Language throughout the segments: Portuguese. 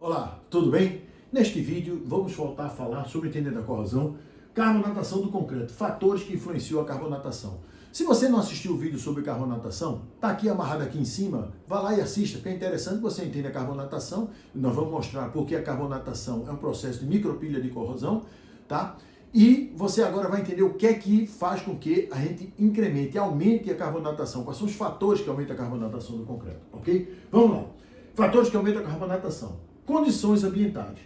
Olá, tudo bem? Neste vídeo vamos voltar a falar sobre entendendo a corrosão, carbonatação do concreto, fatores que influenciam a carbonatação. Se você não assistiu o vídeo sobre carbonatação, está aqui amarrado aqui em cima, vá lá e assista, porque é interessante que você entenda a carbonatação. Nós vamos mostrar porque a carbonatação é um processo de micropilha de corrosão, tá? E você agora vai entender o que é que faz com que a gente incremente, aumente a carbonatação, quais são os fatores que aumentam a carbonatação do concreto, ok? Vamos lá. Fatores que aumentam a carbonatação. Condições ambientais.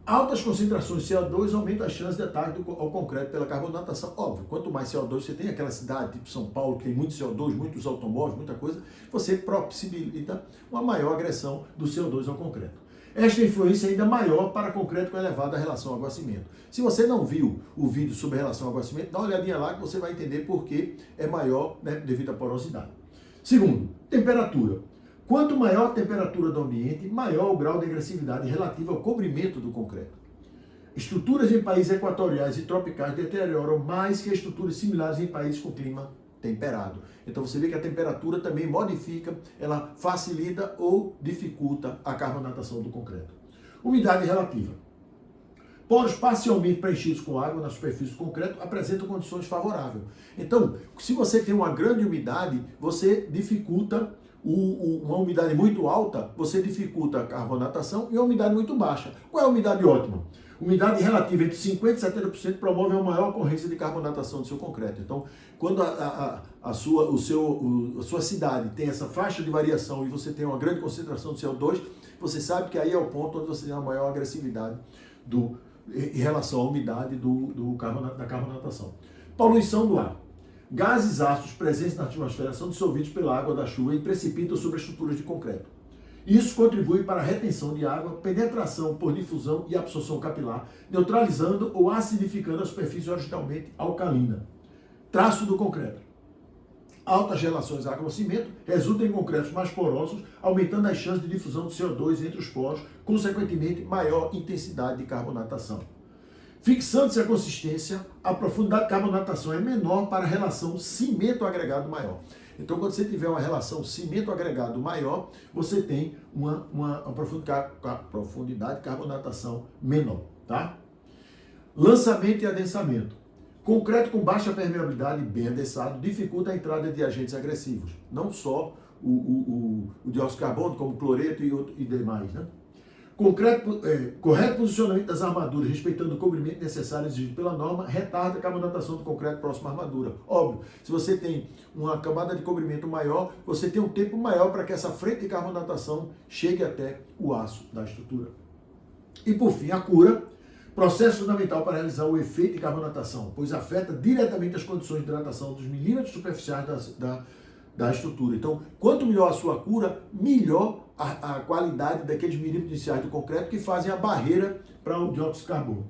Altas concentrações de CO2 aumentam a chance de ataque ao concreto pela carbonatação. Óbvio, quanto mais CO2 você tem, aquela cidade tipo São Paulo, que tem muito CO2, muitos automóveis, muita coisa, você possibilita uma maior agressão do CO2 ao concreto. Esta influência é ainda maior para concreto com elevada relação ao água-cimento. Se você não viu o vídeo sobre relação ao água-cimento, dá uma olhadinha lá que você vai entender por que é maior, né, devido à porosidade. Segundo, temperatura. Quanto maior a temperatura do ambiente, maior o grau de agressividade relativo ao cobrimento do concreto. Estruturas em países equatoriais e tropicais deterioram mais que estruturas similares em países com clima temperado. Então você vê que a temperatura também modifica, ela facilita ou dificulta a carbonatação do concreto. Umidade relativa. Poros parcialmente preenchidos com água na superfície do concreto apresentam condições favoráveis. Então, se você tem uma grande umidade, você dificulta uma umidade muito alta, você dificulta a carbonatação, e uma umidade muito baixa. Qual é a umidade ótima? Umidade relativa entre 50% e 70% promove uma maior ocorrência de carbonatação do seu concreto. Então, quando a sua cidade tem essa faixa de variação e você tem uma grande concentração de CO2, você sabe que aí é o ponto onde você tem a maior agressividade em relação à umidade da carbonatação. Poluição do ar. Gases ácidos presentes na atmosfera são dissolvidos pela água da chuva e precipitam sobre as estruturas de concreto. Isso contribui para a retenção de água, penetração por difusão e absorção capilar, neutralizando ou acidificando a superfície originalmente alcalina. Traço do concreto. Altas relações água-cimento resultam em concretos mais porosos, aumentando as chances de difusão de CO2 entre os poros, consequentemente maior intensidade de carbonatação. Fixando-se a consistência, a profundidade de carbonatação é menor para a relação cimento-agregado maior. Então, quando você tiver uma relação cimento-agregado maior, você tem uma profundidade de carbonatação menor, tá? Lançamento e adensamento. Concreto com baixa permeabilidade, bem adensado, dificulta a entrada de agentes agressivos. Não só o dióxido de carbono, como cloreto e demais, né? Correto posicionamento das armaduras, respeitando o cobrimento necessário exigido pela norma, retarda a carbonatação do concreto próximo à armadura. Óbvio, se você tem uma camada de cobrimento maior, você tem um tempo maior para que essa frente de carbonatação chegue até o aço da estrutura. E por fim, a cura, processo fundamental para realizar o efeito de carbonatação, pois afeta diretamente as condições de hidratação dos milímetros superficiais da estrutura. Então, quanto melhor a sua cura, melhor a qualidade daqueles milímetros iniciais do concreto que fazem a barreira para o dióxido de carbono.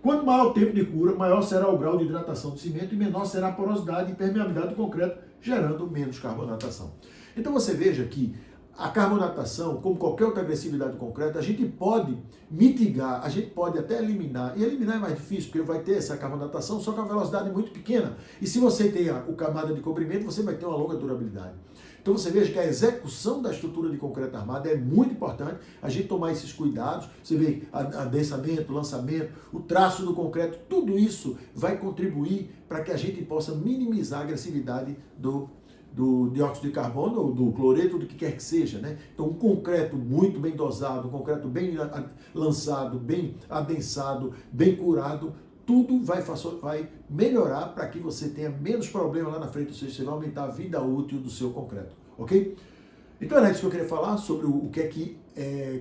Quanto maior o tempo de cura, maior será o grau de hidratação do cimento e menor será a porosidade e permeabilidade do concreto, gerando menos carbonatação. Então você veja que a carbonatação, como qualquer outra agressividade do concreto, a gente pode mitigar, a gente pode até eliminar, e eliminar é mais difícil, porque vai ter essa carbonatação, só que a velocidade é muito pequena. E se você tem a camada de cobrimento, você vai ter uma longa durabilidade. Então você veja que a execução da estrutura de concreto armado é muito importante, a gente tomar esses cuidados, você vê adensamento, lançamento, o traço do concreto, tudo isso vai contribuir para que a gente possa minimizar a agressividade do dióxido de carbono, ou do cloreto, do que quer que seja, né? Então, um concreto muito bem dosado, um concreto bem lançado, bem adensado, bem curado, tudo vai melhorar para que você tenha menos problema lá na frente, ou seja, você vai aumentar a vida útil do seu concreto, ok? Então, era isso que eu queria falar sobre o que é que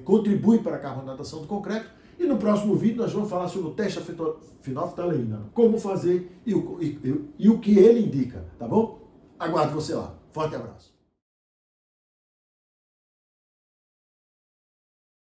contribui para a carbonatação do concreto. E no próximo vídeo nós vamos falar sobre o teste fenolftaleína, como fazer e o que ele indica, tá bom? Aguardo você lá. Forte abraço.